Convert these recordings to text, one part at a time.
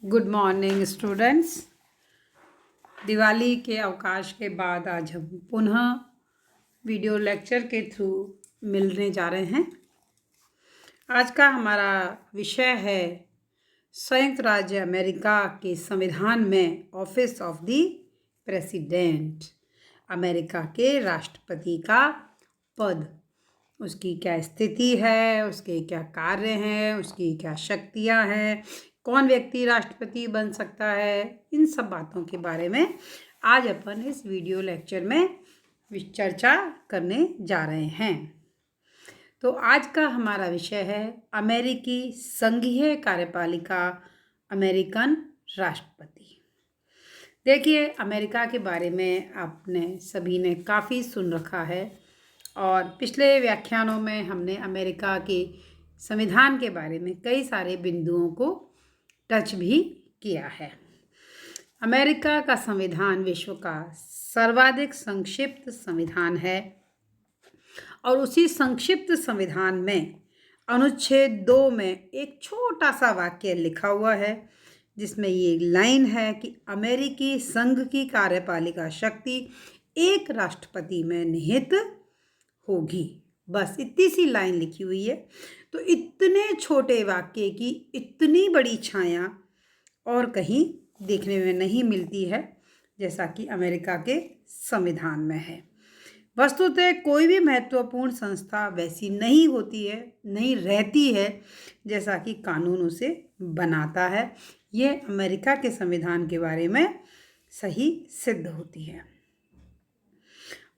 Good morning students. Diwali के अवकाश के बाद आज हम पुनः वीडियो लेक्चर के थ्रू मिलने जा रहे हैं। आज का हमारा विषय है संयुक्त राज्य अमेरिका के संविधान में office of the president, America के राष्ट्रपति का पद, उसकी क्या स्थिति है, उसके क्या कार्य हैं, उसकी क्या शक्तियां हैं, कौन व्यक्ति राष्ट्रपति बन सकता है, इन सब बातों के बारे में आज अपन इस वीडियो लेक्चर में चर्चा करने जा रहे हैं। तो आज का हमारा विषय है अमेरिकी संघीय कार्यपालिका, अमेरिकन राष्ट्रपति। देखिए, अमेरिका के बारे में आपने सभी ने काफ़ी सुन रखा है और पिछले व्याख्यानों में हमने अमेरिका के संविधान के बारे में कई सारे बिंदुओं को टच भी किया है। अमेरिका का संविधान विश्व का सर्वाधिक संक्षिप्त संविधान है और उसी संक्षिप्त संविधान में अनुच्छेद 2 में एक छोटा सा वाक्य लिखा हुआ है जिसमें ये लाइन है कि अमेरिकी संघ की कार्यपालिका शक्ति एक राष्ट्रपति में निहित होगी। बस इतनी सी लाइन लिखी हुई है। तो इतने छोटे वाक्य की इतनी बड़ी छाया और कहीं देखने में नहीं मिलती है जैसा कि अमेरिका के संविधान में है। वस्तुतः कोई भी महत्वपूर्ण संस्था वैसी नहीं होती है, नहीं रहती है जैसा कि कानून उसे बनाता है। ये अमेरिका के संविधान के बारे में सही सिद्ध होती है।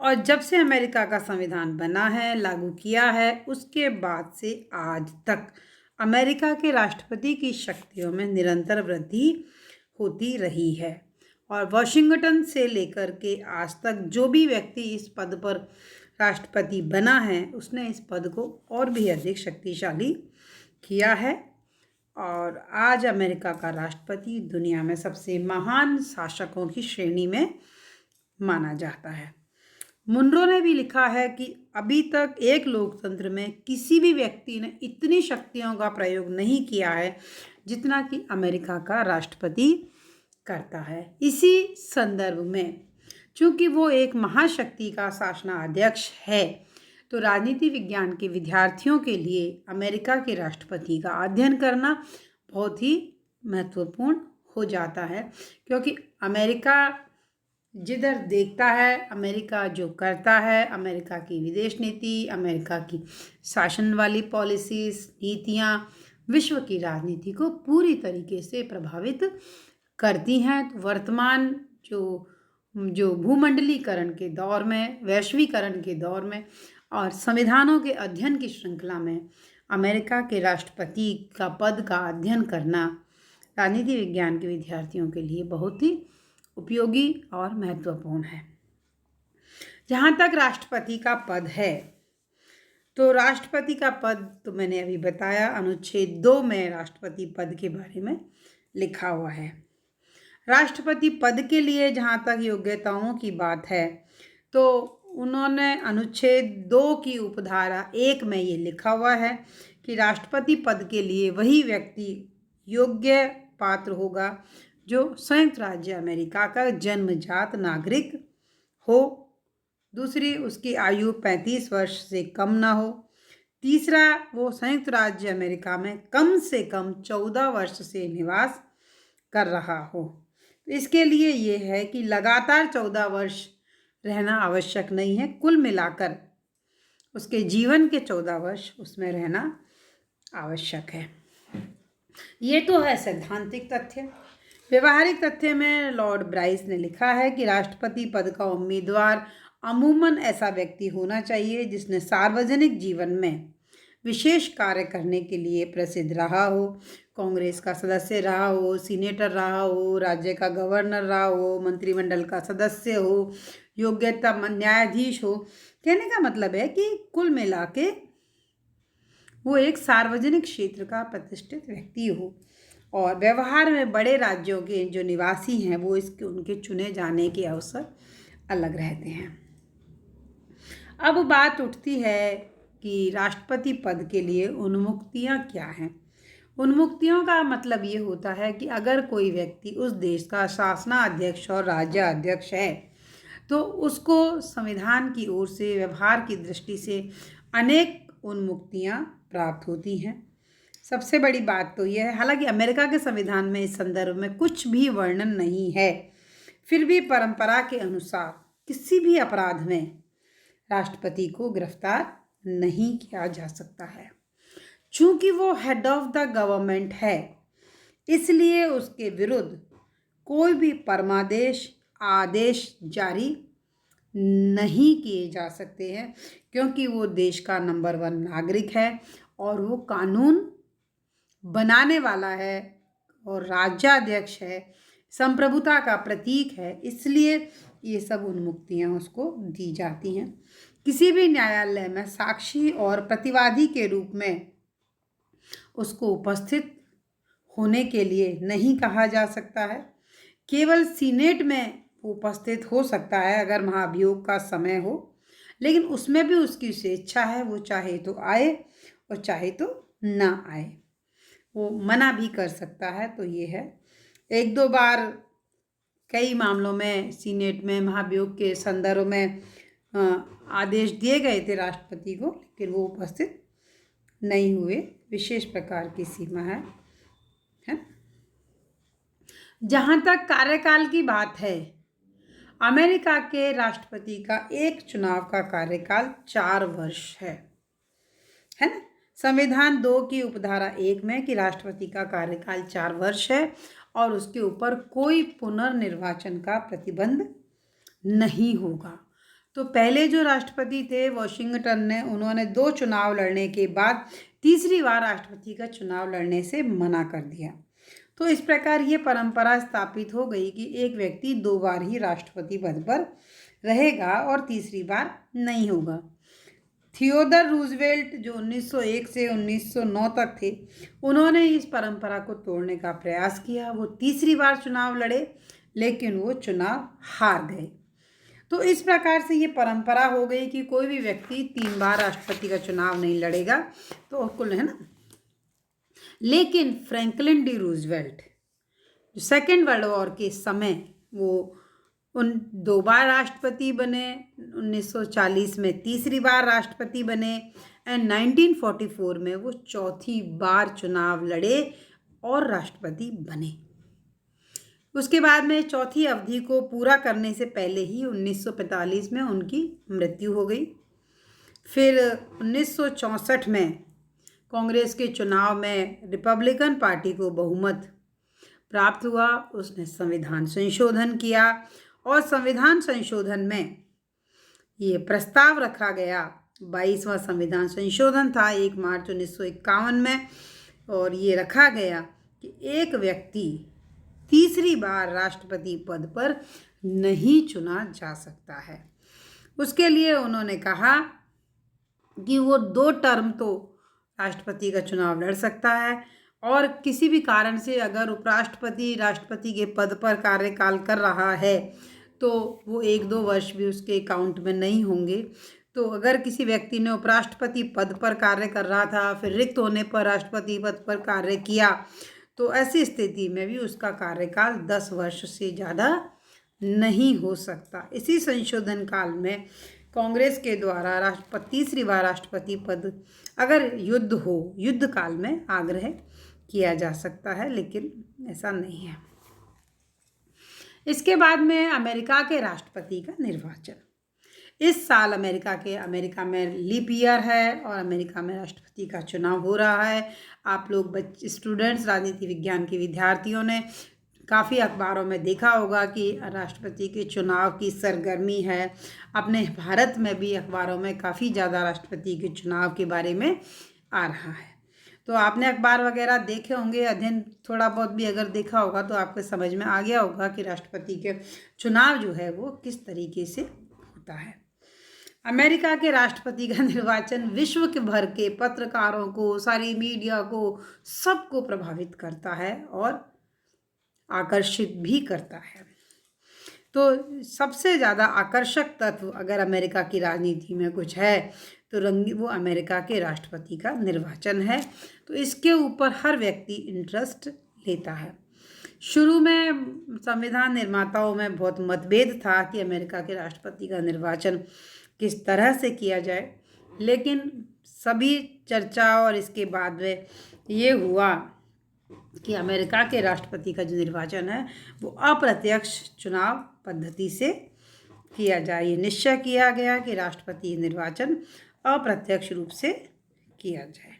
और जब से अमेरिका का संविधान बना है, लागू किया है, उसके बाद से आज तक अमेरिका के राष्ट्रपति की शक्तियों में निरंतर वृद्धि होती रही है और वॉशिंगटन से लेकर के आज तक जो भी व्यक्ति इस पद पर राष्ट्रपति बना है उसने इस पद को और भी अधिक शक्तिशाली किया है। और आज अमेरिका का राष्ट्रपति दुनिया में सबसे महान शासकों की श्रेणी में माना जाता है। मुनरो ने भी लिखा है कि अभी तक एक लोकतंत्र में किसी भी व्यक्ति ने इतनी शक्तियों का प्रयोग नहीं किया है जितना कि अमेरिका का राष्ट्रपति करता है। इसी संदर्भ में चूंकि वो एक महाशक्ति का शासनाध्यक्ष है तो राजनीति विज्ञान के विद्यार्थियों के लिए अमेरिका के राष्ट्रपति का अध्ययन करना बहुत ही महत्वपूर्ण हो जाता है, क्योंकि अमेरिका जिधर देखता है, अमेरिका जो करता है, अमेरिका की विदेश नीति, अमेरिका की शासन वाली पॉलिसीज, नीतियाँ विश्व की राजनीति को पूरी तरीके से प्रभावित करती हैं। तो वर्तमान जो भूमंडलीकरण के दौर में, वैश्वीकरण के दौर में और संविधानों के अध्ययन की श्रृंखला में अमेरिका के राष्ट्रपति का पद का अध्ययन करना राजनीति विज्ञान के विद्यार्थियों के लिए बहुत ही उपयोगी और महत्वपूर्ण है। जहाँ तक राष्ट्रपति का पद है तो राष्ट्रपति का पद तो मैंने अभी बताया, अनुच्छेद 2 में राष्ट्रपति पद के बारे में लिखा हुआ है। राष्ट्रपति पद के लिए जहाँ तक योग्यताओं की बात है तो उन्होंने अनुच्छेद 2 की उपधारा 1 में ये लिखा हुआ है कि राष्ट्रपति पद के लिए वही व्यक्ति योग्य पात्र होगा जो संयुक्त राज्य अमेरिका का जन्मजात नागरिक हो। दूसरी, उसकी आयु 35 वर्ष से कम ना हो। तीसरा, वो संयुक्त राज्य अमेरिका में कम से कम 14 वर्ष से निवास कर रहा हो। तो इसके लिए ये है कि लगातार 14 वर्ष रहना आवश्यक नहीं है, कुल मिलाकर उसके जीवन के 14 वर्ष उसमें रहना आवश्यक है। ये तो है सैद्धांतिक तथ्य। व्यवहारिक तथ्य में लॉर्ड ब्राइस ने लिखा है कि राष्ट्रपति पद का उम्मीदवार अमूमन ऐसा व्यक्ति होना चाहिए जिसने सार्वजनिक जीवन में विशेष कार्य करने के लिए प्रसिद्ध रहा हो, कांग्रेस का सदस्य रहा हो, सीनेटर रहा हो, राज्य का गवर्नर रहा हो, मंत्रिमंडल का सदस्य हो, योग्यता न्यायाधीश हो। कहने का मतलब है कि कुल मिला के वो एक सार्वजनिक क्षेत्र का प्रतिष्ठित व्यक्ति हो और व्यवहार में बड़े राज्यों के जो निवासी हैं वो उनके चुने जाने के अवसर अलग रहते हैं। अब बात उठती है कि राष्ट्रपति पद के लिए उन्मुक्तियां क्या हैं उन्मुक्तियों का मतलब ये होता है कि अगर कोई व्यक्ति उस देश का शासनाध्यक्ष और राज्याध्यक्ष है तो उसको संविधान की ओर से व्यवहार की दृष्टि से अनेक उन्मुक्तियां प्राप्त होती हैं। सबसे बड़ी बात तो यह है, हालांकि अमेरिका के संविधान में इस संदर्भ में कुछ भी वर्णन नहीं है, फिर भी परंपरा के अनुसार किसी भी अपराध में राष्ट्रपति को गिरफ्तार नहीं किया जा सकता है। चूंकि वो हेड ऑफ द गवर्नमेंट है, इसलिए उसके विरुद्ध कोई भी परमादेश आदेश जारी नहीं किए जा सकते हैं, क्योंकि वो देश का नंबर 1 नागरिक है और वो कानून बनाने वाला है और राज्याध्यक्ष है, संप्रभुता का प्रतीक है, इसलिए ये सब उन्मुक्तियां उसको दी जाती हैं। किसी भी न्यायालय में साक्षी और प्रतिवादी के रूप में उसको उपस्थित होने के लिए नहीं कहा जा सकता है। केवल सीनेट में उपस्थित हो सकता है अगर महाभियोग का समय हो, लेकिन उसमें भी उसकी स्वेच्छा है, वो चाहे तो आए और चाहे तो ना आए, वो मना भी कर सकता है। तो ये है, एक दो बार कई मामलों में सीनेट में महाभियोग के संदर्भ में आदेश दिए गए थे राष्ट्रपति को, लेकिन वो उपस्थित नहीं हुए। विशेष प्रकार की सीमा है। जहाँ तक कार्यकाल की बात है, अमेरिका के राष्ट्रपति का एक चुनाव का कार्यकाल 4 वर्ष है ना। संविधान 2 की उपधारा 1 में कि राष्ट्रपति का कार्यकाल 4 वर्ष है और उसके ऊपर कोई पुनर्निर्वाचन का प्रतिबंध नहीं होगा। तो पहले जो राष्ट्रपति थे वॉशिंगटन ने, उन्होंने 2 चुनाव लड़ने के बाद तीसरी बार राष्ट्रपति का चुनाव लड़ने से मना कर दिया। तो इस प्रकार ये परंपरा स्थापित हो गई कि एक व्यक्ति 2 बार ही राष्ट्रपति पद पर रहेगा और तीसरी बार नहीं होगा। थियोडर रूजवेल्ट जो 1901 से 1909 तक थे, उन्होंने इस परंपरा को तोड़ने का प्रयास किया। वो तीसरी बार चुनाव लड़े, लेकिन वो चुनाव हार गए। तो इस प्रकार से ये परंपरा हो गई कि कोई भी व्यक्ति 3 बार राष्ट्रपति का चुनाव नहीं लड़ेगा। तो कुल है ना। लेकिन फ्रैंकलिन डी रूजवेल्ट जो सेकेंड वर्ल्ड वॉर के समय वो 2 बार राष्ट्रपति बने, 1940 में तीसरी बार राष्ट्रपति बने एंड 1944 में वो चौथी बार चुनाव लड़े और राष्ट्रपति बने। उसके बाद में चौथी अवधि को पूरा करने से पहले ही 1945 में उनकी मृत्यु हो गई। फिर 1964 में कांग्रेस के चुनाव में रिपब्लिकन पार्टी को बहुमत प्राप्त हुआ। उसने संविधान संशोधन किया और संविधान संशोधन में ये प्रस्ताव रखा गया, 22वां संविधान संशोधन था 1 मार्च 1951 में, और ये रखा गया कि एक व्यक्ति तीसरी बार राष्ट्रपति पद पर नहीं चुना जा सकता है। उसके लिए उन्होंने कहा कि वो 2 टर्म तो राष्ट्रपति का चुनाव लड़ सकता है और किसी भी कारण से अगर उपराष्ट्रपति राष्ट्रपति के पद पर कार्यकाल कर रहा है तो वो 1-2 वर्ष भी उसके अकाउंट में नहीं होंगे। तो अगर किसी व्यक्ति ने उपराष्ट्रपति पद पर कार्य कर रहा था, फिर रिक्त होने पर राष्ट्रपति पद पर कार्य किया, तो ऐसी स्थिति में भी उसका कार्यकाल 10 वर्ष से ज़्यादा नहीं हो सकता। इसी संशोधन काल में कांग्रेस के द्वारा तीसरी बार राष्ट्रपति पद अगर युद्ध काल में आग्रह किया जा सकता है, लेकिन ऐसा नहीं है। इसके बाद में अमेरिका के राष्ट्रपति का निर्वाचन। इस साल अमेरिका में लीप ईयर है और अमेरिका में राष्ट्रपति का चुनाव हो रहा है। आप लोग स्टूडेंट्स, राजनीति विज्ञान के विद्यार्थियों ने काफ़ी अखबारों में देखा होगा कि राष्ट्रपति के चुनाव की सरगर्मी है। अपने भारत में भी अखबारों में काफ़ी ज़्यादा राष्ट्रपति के चुनाव के बारे में आ रहा है। तो आपने अखबार वगैरह देखे होंगे, अध्ययन थोड़ा बहुत भी अगर देखा होगा तो आपको समझ में आ गया होगा कि राष्ट्रपति के चुनाव जो है वो किस तरीके से होता है। अमेरिका के राष्ट्रपति का निर्वाचन विश्व के भर के पत्रकारों को, सारी मीडिया को, सबको प्रभावित करता है और आकर्षित भी करता है। तो सबसे ज़्यादा आकर्षक तत्व अगर अमेरिका की राजनीति में कुछ है तो वो अमेरिका के राष्ट्रपति का निर्वाचन है। तो इसके ऊपर हर व्यक्ति इंटरेस्ट लेता है। शुरू में संविधान निर्माताओं में बहुत मतभेद था कि अमेरिका के राष्ट्रपति का निर्वाचन किस तरह से किया जाए, लेकिन सभी चर्चा और इसके बाद में ये हुआ कि अमेरिका के राष्ट्रपति का जो निर्वाचन है वो अप्रत्यक्ष चुनाव पद्धति से किया जाए। ये निश्चय किया गया कि राष्ट्रपति निर्वाचन अप्रत्यक्ष रूप से किया जाए।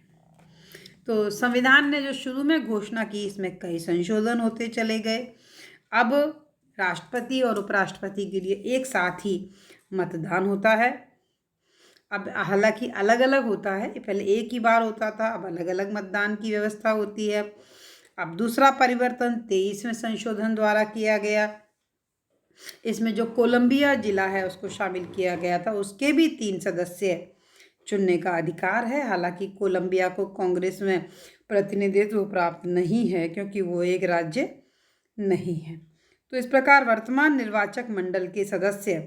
तो संविधान ने जो शुरू में घोषणा की, इसमें कई संशोधन होते चले गए। अब राष्ट्रपति और उपराष्ट्रपति के लिए एक साथ ही मतदान होता है। अब हालांकि अलग अलग होता है, पहले एक ही बार होता था, अब अलग अलग मतदान की व्यवस्था होती है। अब दूसरा परिवर्तन 23वें संशोधन द्वारा किया गया। इसमें जो कोलंबिया जिला है उसको शामिल किया गया था। उसके भी 3 सदस्य चुनने का अधिकार है। हालांकि कोलंबिया को कांग्रेस में प्रतिनिधित्व प्राप्त नहीं है क्योंकि वो एक राज्य नहीं है। तो इस प्रकार वर्तमान निर्वाचक मंडल के सदस्य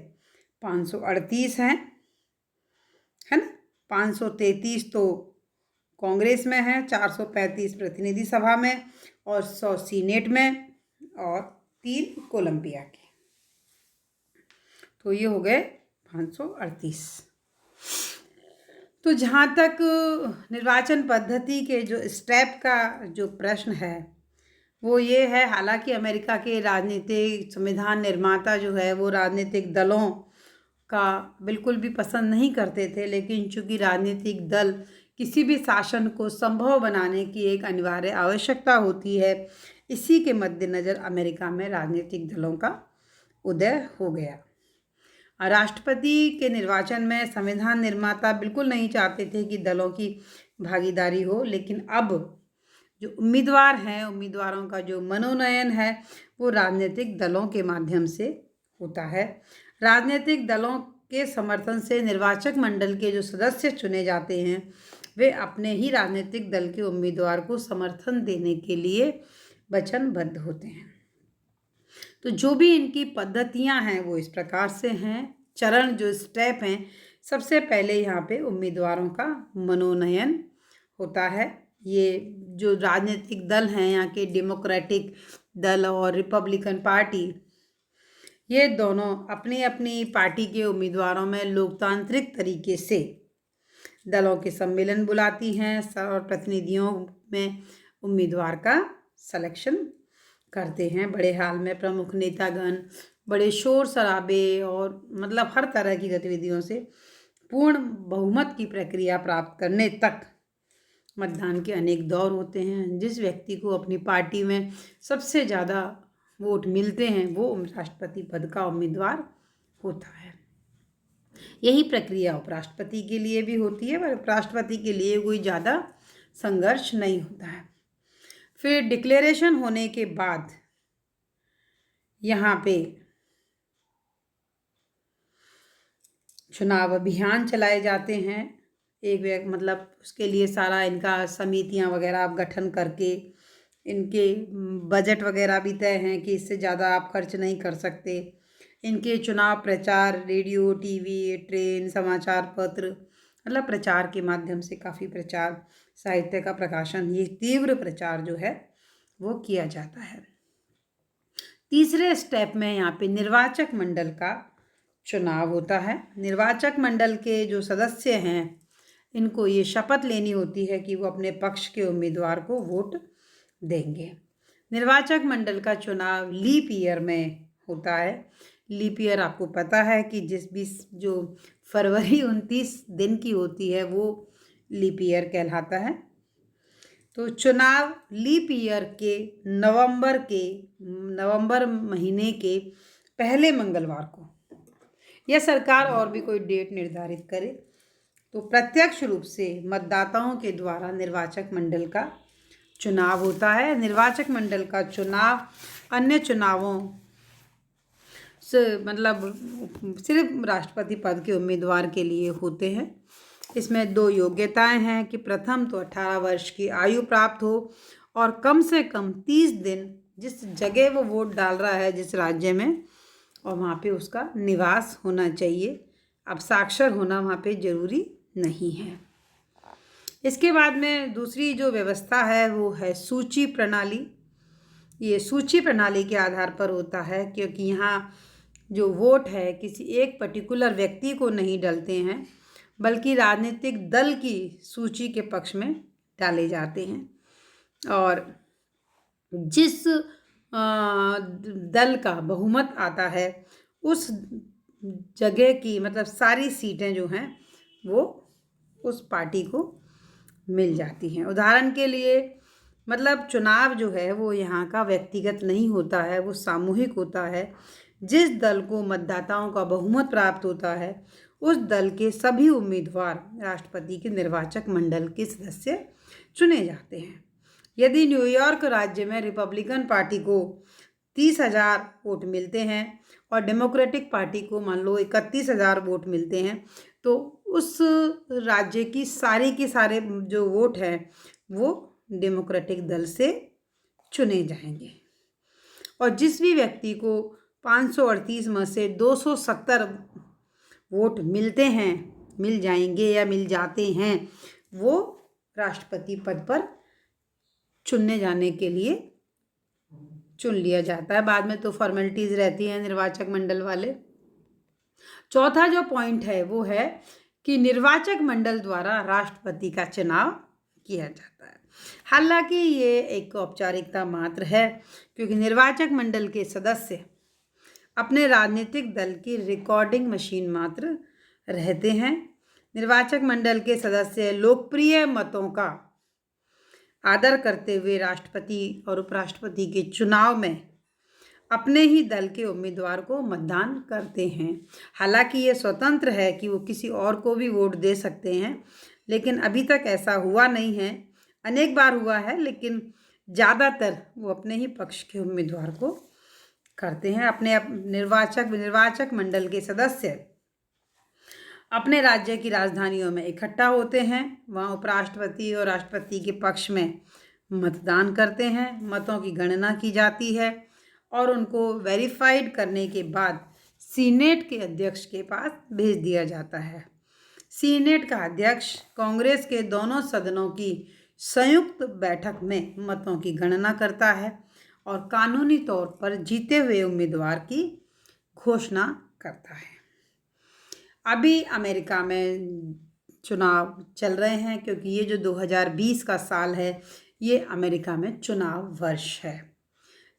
538 हैं, है ना। 533 तो कांग्रेस में है, 435 प्रतिनिधि सभा में और 100 सीनेट में और 3 कोलंबिया के। तो ये हो गए 538। तो जहाँ तक निर्वाचन पद्धति के जो स्टेप का जो प्रश्न है वो ये है, हालांकि अमेरिका के राजनीतिक संविधान निर्माता जो है वो राजनीतिक दलों का बिल्कुल भी पसंद नहीं करते थे, लेकिन चूंकि राजनीतिक दल किसी भी शासन को संभव बनाने की एक अनिवार्य आवश्यकता होती है, इसी के मद्देनज़र अमेरिका में राजनीतिक दलों का उदय हो गया। राष्ट्रपति के निर्वाचन में संविधान निर्माता बिल्कुल नहीं चाहते थे कि दलों की भागीदारी हो, लेकिन अब जो उम्मीदवार हैं, उम्मीदवारों का जो मनोनयन है वो राजनीतिक दलों के माध्यम से होता है। राजनीतिक दलों के समर्थन से निर्वाचक मंडल के जो सदस्य चुने जाते हैं वे अपने ही राजनीतिक दल के उम्मीदवार को समर्थन देने के लिए वचनबद्ध होते हैं। तो जो भी इनकी पद्धतियां हैं वो इस प्रकार से हैं। चरण जो स्टेप हैं, सबसे पहले यहाँ पे उम्मीदवारों का मनोनयन होता है। ये जो राजनीतिक दल हैं, यहाँ के डेमोक्रेटिक दल और रिपब्लिकन पार्टी, ये दोनों अपनी अपनी पार्टी के उम्मीदवारों में लोकतांत्रिक तरीके से दलों के सम्मेलन बुलाती हैं और प्रतिनिधियों में उम्मीदवार का सिलेक्शन करते हैं। बड़े हाल में प्रमुख नेतागण बड़े शोर शराबे और मतलब हर तरह की गतिविधियों से पूर्ण बहुमत की प्रक्रिया प्राप्त करने तक मतदान के अनेक दौर होते हैं। जिस व्यक्ति को अपनी पार्टी में सबसे ज़्यादा वोट मिलते हैं वो राष्ट्रपति पद का उम्मीदवार होता है। यही प्रक्रिया उपराष्ट्रपति के लिए भी होती है, पर उपराष्ट्रपति के लिए कोई ज़्यादा संघर्ष नहीं होता है। फिर डिक्लेरेशन होने के बाद यहाँ पे चुनाव अभियान चलाए जाते हैं। मतलब उसके लिए सारा इनका समितियाँ वगैरह आप गठन करके इनके बजट वगैरह भी तय हैं कि इससे ज़्यादा आप खर्च नहीं कर सकते। इनके चुनाव प्रचार रेडियो, टीवी, ट्रेन, समाचार पत्र, मतलब प्रचार के माध्यम से काफ़ी प्रचार, साहित्य का प्रकाशन, ये तीव्र प्रचार जो है वो किया जाता है। तीसरे स्टेप में यहाँ पे निर्वाचक मंडल का चुनाव होता है। निर्वाचक मंडल के जो सदस्य हैं इनको ये शपथ लेनी होती है कि वो अपने पक्ष के उम्मीदवार को वोट देंगे। निर्वाचक मंडल का चुनाव लीप ईयर में होता है। लीप ईयर आपको पता है कि जो फरवरी 29 दिन की होती है वो लीप ईयर कहलाता है। तो चुनाव लीप ईयर के नवंबर महीने के पहले मंगलवार को, या सरकार और भी कोई डेट निर्धारित करे तो प्रत्यक्ष रूप से मतदाताओं के द्वारा निर्वाचक मंडल का चुनाव होता है। निर्वाचक मंडल का चुनाव अन्य चुनावों से मतलब सिर्फ राष्ट्रपति पद के उम्मीदवार के लिए होते हैं। इसमें 2 योग्यताएं हैं कि प्रथम तो 18 वर्ष की आयु प्राप्त हो और कम से कम 30 दिन जिस जगह वो वोट डाल रहा है, जिस राज्य में, और वहाँ पे उसका निवास होना चाहिए। अब साक्षर होना वहाँ पे ज़रूरी नहीं है। इसके बाद में दूसरी जो व्यवस्था है वो है सूची प्रणाली। ये सूची प्रणाली के आधार पर होता है, क्योंकि यहाँ जो वोट है किसी एक पर्टिकुलर व्यक्ति को नहीं डलते हैं, बल्कि राजनीतिक दल की सूची के पक्ष में डाले जाते हैं। और जिस दल का बहुमत आता है उस जगह की मतलब सारी सीटें जो हैं वो उस पार्टी को मिल जाती हैं। उदाहरण के लिए मतलब चुनाव जो है वो यहाँ का व्यक्तिगत नहीं होता है, वो सामूहिक होता है। जिस दल को मतदाताओं का बहुमत प्राप्त होता है उस दल के सभी उम्मीदवार राष्ट्रपति के निर्वाचक मंडल के सदस्य चुने जाते हैं। यदि न्यूयॉर्क राज्य में रिपब्लिकन पार्टी को 30,000 वोट मिलते हैं और डेमोक्रेटिक पार्टी को मान लो 31,000 वोट मिलते हैं, तो उस राज्य की सारी के सारे जो वोट हैं वो डेमोक्रेटिक दल से चुने जाएंगे। और जिस भी व्यक्ति को 538 में से 270 वोट मिल जाएंगे या मिल जाते हैं, वो राष्ट्रपति पद पर चुनने जाने के लिए चुन लिया जाता है। बाद में तो फॉर्मेलिटीज़ रहती हैं निर्वाचक मंडल वाले। चौथा जो पॉइंट है वो है कि निर्वाचक मंडल द्वारा राष्ट्रपति का चुनाव किया जाता है। हालांकि ये एक औपचारिकता मात्र है, क्योंकि निर्वाचक मंडल के सदस्य अपने राजनीतिक दल की रिकॉर्डिंग मशीन मात्र रहते हैं। निर्वाचक मंडल के सदस्य लोकप्रिय मतों का आदर करते हुए राष्ट्रपति और उपराष्ट्रपति के चुनाव में अपने ही दल के उम्मीदवार को मतदान करते हैं। हालांकि ये स्वतंत्र है कि वो किसी और को भी वोट दे सकते हैं, लेकिन अभी तक ऐसा हुआ नहीं है। अनेक बार हुआ है, लेकिन ज़्यादातर वो अपने ही पक्ष के उम्मीदवार को करते हैं। अपने निर्वाचक मंडल के सदस्य अपने राज्य की राजधानियों में इकट्ठा होते हैं, वहाँ उपराष्ट्रपति और राष्ट्रपति के पक्ष में मतदान करते हैं। मतों की गणना की जाती है और उनको वेरीफाइड करने के बाद सीनेट के अध्यक्ष के पास भेज दिया जाता है। सीनेट का अध्यक्ष कांग्रेस के दोनों सदनों की संयुक्त बैठक में मतों की गणना करता है और कानूनी तौर पर जीते हुए उम्मीदवार की घोषणा करता है। अभी अमेरिका में चुनाव चल रहे हैं, क्योंकि ये जो 2020 का साल है ये अमेरिका में चुनाव वर्ष है।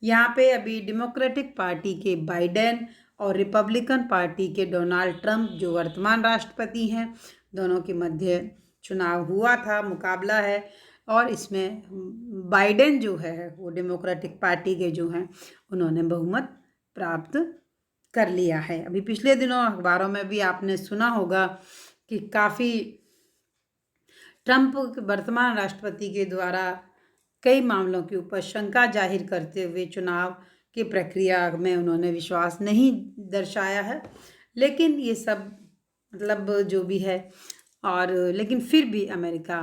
यहाँ पे अभी डेमोक्रेटिक पार्टी के बाइडेन और रिपब्लिकन पार्टी के डोनाल्ड ट्रंप जो वर्तमान राष्ट्रपति हैं, दोनों के मध्य चुनाव हुआ था, मुकाबला है। और इसमें बाइडेन जो है वो डेमोक्रेटिक पार्टी के जो हैं उन्होंने बहुमत प्राप्त कर लिया है। अभी पिछले दिनों अखबारों में भी आपने सुना होगा कि काफ़ी ट्रंप वर्तमान राष्ट्रपति के द्वारा कई मामलों के ऊपर शंका जाहिर करते हुए चुनाव की प्रक्रिया में उन्होंने विश्वास नहीं दर्शाया है। लेकिन ये सब मतलब जो भी है, और लेकिन फिर भी अमेरिका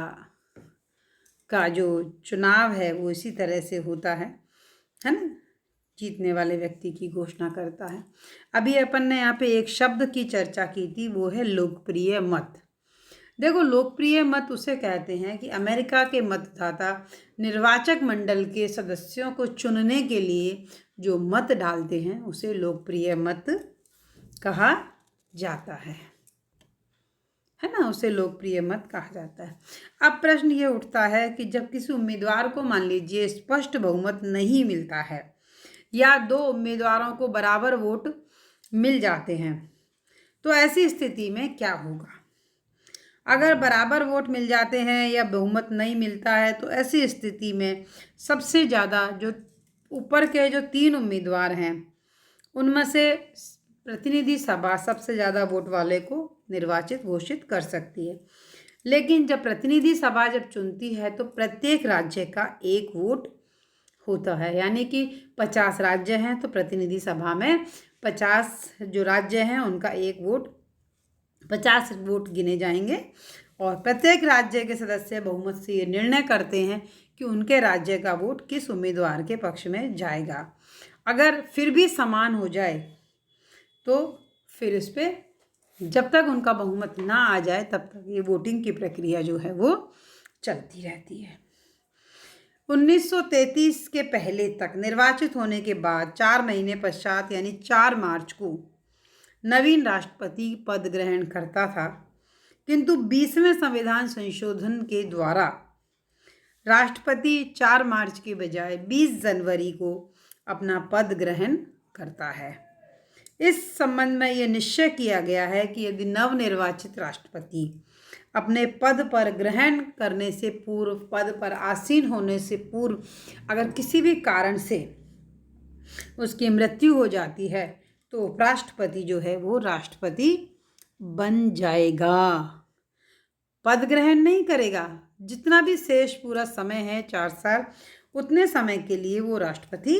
का जो चुनाव है वो इसी तरह से होता है ना, जीतने वाले व्यक्ति की घोषणा करता है। अभी अपन ने यहाँ पे एक शब्द की चर्चा की थी, वो है लोकप्रिय मत। देखो, लोकप्रिय मत उसे कहते हैं कि अमेरिका के मतदाता निर्वाचक मंडल के सदस्यों को चुनने के लिए जो मत डालते हैं उसे लोकप्रिय मत कहा जाता है ना, उसे लोकप्रिय मत कहा जाता है। अब प्रश्न ये उठता है कि जब किसी उम्मीदवार को मान लीजिए स्पष्ट बहुमत नहीं मिलता है या दो उम्मीदवारों को बराबर वोट मिल जाते हैं, तो ऐसी स्थिति में क्या होगा? अगर बराबर वोट मिल जाते हैं या बहुमत नहीं मिलता है, तो ऐसी स्थिति में सबसे ज़्यादा जो ऊपर के जो 3 उम्मीदवार हैं उनमें से प्रतिनिधि सभा सबसे ज़्यादा वोट वाले को निर्वाचित घोषित कर सकती है। लेकिन जब प्रतिनिधि सभा जब चुनती है तो प्रत्येक राज्य का 1 वोट होता है, यानी कि 50 राज्य हैं तो प्रतिनिधि सभा में 50 जो राज्य हैं उनका 1 वोट, 50 वोट गिने जाएंगे और प्रत्येक राज्य के सदस्य बहुमत से ये निर्णय करते हैं कि उनके राज्य का वोट किस उम्मीदवार के पक्ष में जाएगा। अगर फिर भी समान हो जाए तो फिर इस पर जब तक उनका बहुमत ना आ जाए तब तक ये वोटिंग की प्रक्रिया जो है वो चलती रहती है। 1933 के पहले तक निर्वाचित होने के बाद 4 महीने पश्चात यानी 4 मार्च को नवीन राष्ट्रपति पद ग्रहण करता था, किंतु 20वें संविधान संशोधन के द्वारा राष्ट्रपति 4 मार्च के बजाय 20 जनवरी को अपना पद ग्रहण करता है। इस संबंध में यह निश्चय किया गया है कि यदि नवनिर्वाचित राष्ट्रपति अपने पद पर ग्रहण करने से पूर्व, पद पर आसीन होने से पूर्व अगर किसी भी कारण से उसकी मृत्यु हो जाती है तो उपराष्ट्रपति जो है वो राष्ट्रपति बन जाएगा, पद ग्रहण नहीं करेगा। जितना भी शेष पूरा समय है 4 साल, उतने समय के लिए वो राष्ट्रपति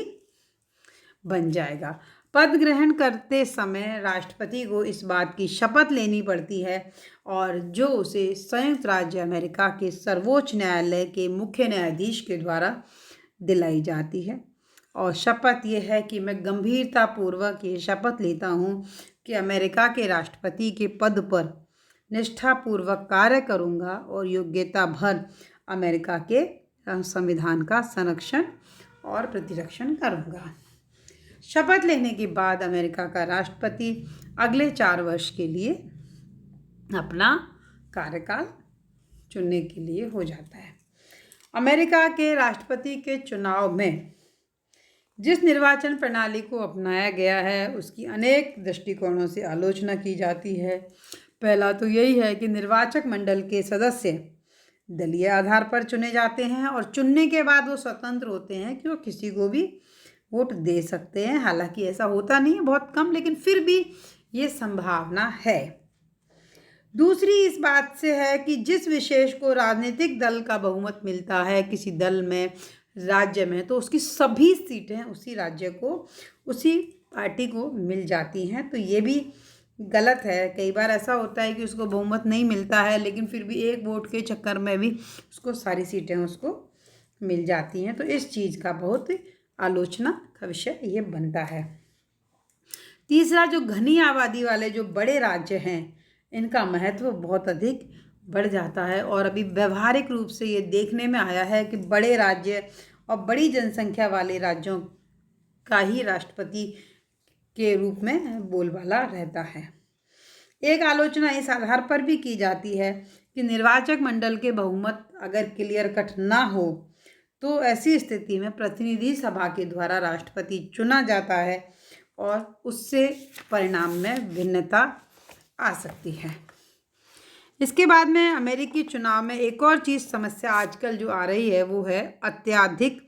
बन जाएगा। पद ग्रहण करते समय राष्ट्रपति को इस बात की शपथ लेनी पड़ती है और जो उसे संयुक्त राज्य अमेरिका के सर्वोच्च न्यायालय के मुख्य न्यायाधीश के द्वारा दिलाई जाती है। और शपथ यह है कि मैं गंभीरतापूर्वक ये शपथ लेता हूँ कि अमेरिका के राष्ट्रपति के पद पर निष्ठापूर्वक कार्य करूँगा और योग्यता भर अमेरिका के संविधान का संरक्षण और प्रतिरक्षण करूँगा। शपथ लेने के बाद अमेरिका का राष्ट्रपति अगले 4 वर्ष के लिए अपना कार्यकाल चुनने के लिए हो जाता है। अमेरिका के राष्ट्रपति के चुनाव में जिस निर्वाचन प्रणाली को अपनाया गया है उसकी अनेक दृष्टिकोणों से आलोचना की जाती है। पहला तो यही है कि निर्वाचक मंडल के सदस्य दलीय आधार पर चुने जाते हैं और चुनने के बाद वो स्वतंत्र होते हैं कि वो किसी को भी वोट दे सकते हैं। हालांकि ऐसा होता नहीं है, बहुत कम, लेकिन फिर भी ये संभावना है। दूसरी इस बात से है कि जिस विशेष को राजनीतिक दल का बहुमत मिलता है किसी दल में, राज्य में, तो उसकी सभी सीटें उसी राज्य को, उसी पार्टी को मिल जाती हैं। तो ये भी गलत है। कई बार ऐसा होता है कि उसको बहुमत नहीं मिलता है लेकिन फिर भी एक वोट के चक्कर में भी उसको सारी सीटें उसको मिल जाती हैं। तो इस चीज़ का बहुत आलोचना का विषय ये बनता है। तीसरा, जो घनी आबादी वाले जो बड़े राज्य हैं इनका महत्व बहुत अधिक बढ़ जाता है और अभी व्यवहारिक रूप से ये देखने में आया है कि बड़े राज्य और बड़ी जनसंख्या वाले राज्यों का ही राष्ट्रपति के रूप में बोलबाला रहता है। एक आलोचना इस आधार पर भी की जाती है कि निर्वाचक मंडल के बहुमत अगर क्लियर कट ना हो तो ऐसी स्थिति में प्रतिनिधि सभा के द्वारा राष्ट्रपति चुना जाता है और उससे परिणाम में भिन्नता आ सकती है। इसके बाद में अमेरिकी चुनाव में एक और चीज़ समस्या आजकल जो आ रही है वो है अत्यधिक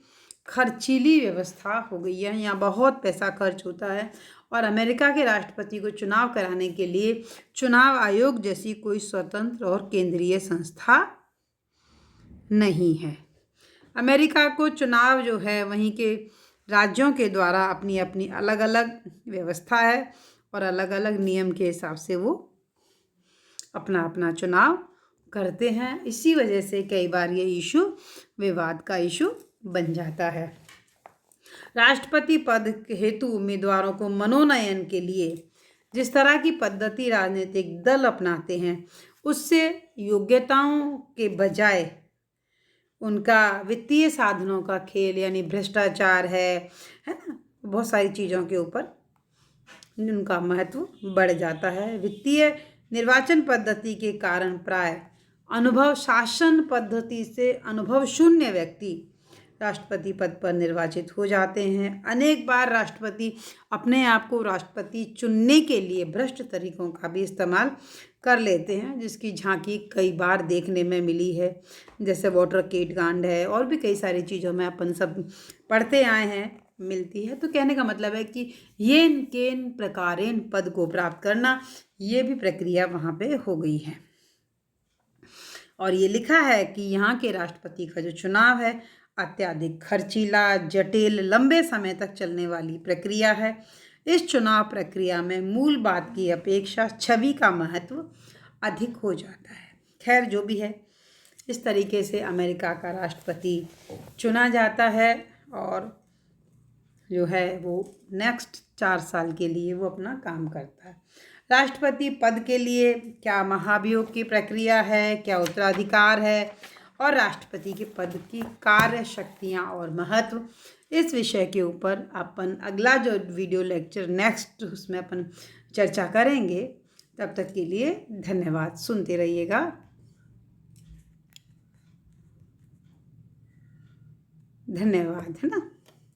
खर्चीली व्यवस्था हो गई है। यहाँ बहुत पैसा खर्च होता है और अमेरिका के राष्ट्रपति को चुनाव कराने के लिए चुनाव आयोग जैसी कोई स्वतंत्र और केंद्रीय संस्था नहीं है। अमेरिका को चुनाव जो है वहीं के राज्यों के द्वारा अपनी अपनी अलग अलग व्यवस्था है और अलग अलग नियम के हिसाब से वो अपना अपना चुनाव करते हैं। इसी वजह से कई बार ये इशू विवाद का इशू बन जाता है। राष्ट्रपति पद हेतु उम्मीदवारों को मनोनयन के लिए जिस तरह की पद्धति राजनीतिक दल अपनाते हैं उससे योग्यताओं के बजाय उनका वित्तीय साधनों का खेल यानी भ्रष्टाचार है ना, बहुत सारी चीज़ों के ऊपर उनका महत्व बढ़ जाता है। वित्तीय निर्वाचन पद्धति के कारण प्राय अनुभव शासन पद्धति से अनुभव शून्य व्यक्ति राष्ट्रपति पद पर निर्वाचित हो जाते हैं। अनेक बार राष्ट्रपति अपने आप को राष्ट्रपति चुनने के लिए भ्रष्ट तरीकों का भी इस्तेमाल कर लेते हैं, जिसकी झांकी कई बार देखने में मिली है, जैसे वाटरगेट कांड है और भी कई सारी चीज़ों में अपन सब पढ़ते आए हैं, मिलती है। तो कहने का मतलब है कि ये केन प्रकारेण पद को प्राप्त करना ये भी प्रक्रिया वहाँ पे हो गई है। और ये लिखा है कि यहाँ के राष्ट्रपति का जो चुनाव है अत्यधिक खर्चीला, जटिल, लंबे समय तक चलने वाली प्रक्रिया है। इस चुनाव प्रक्रिया में मूल बात की अपेक्षा छवि का महत्व अधिक हो जाता है। खैर, जो भी है, इस तरीके से अमेरिका का राष्ट्रपति चुना जाता है और जो है वो नेक्स्ट 4 साल के लिए वो अपना काम करता है। राष्ट्रपति पद के लिए क्या महाभियोग की प्रक्रिया है, क्या उत्तराधिकार है, और राष्ट्रपति के पद की कार्य शक्तियाँ और महत्व, इस विषय के ऊपर अपन अगला जो वीडियो लेक्चर नेक्स्ट उसमें अपन चर्चा करेंगे। तब तक के लिए धन्यवाद, सुनते रहिएगा। धन्यवाद, है ना।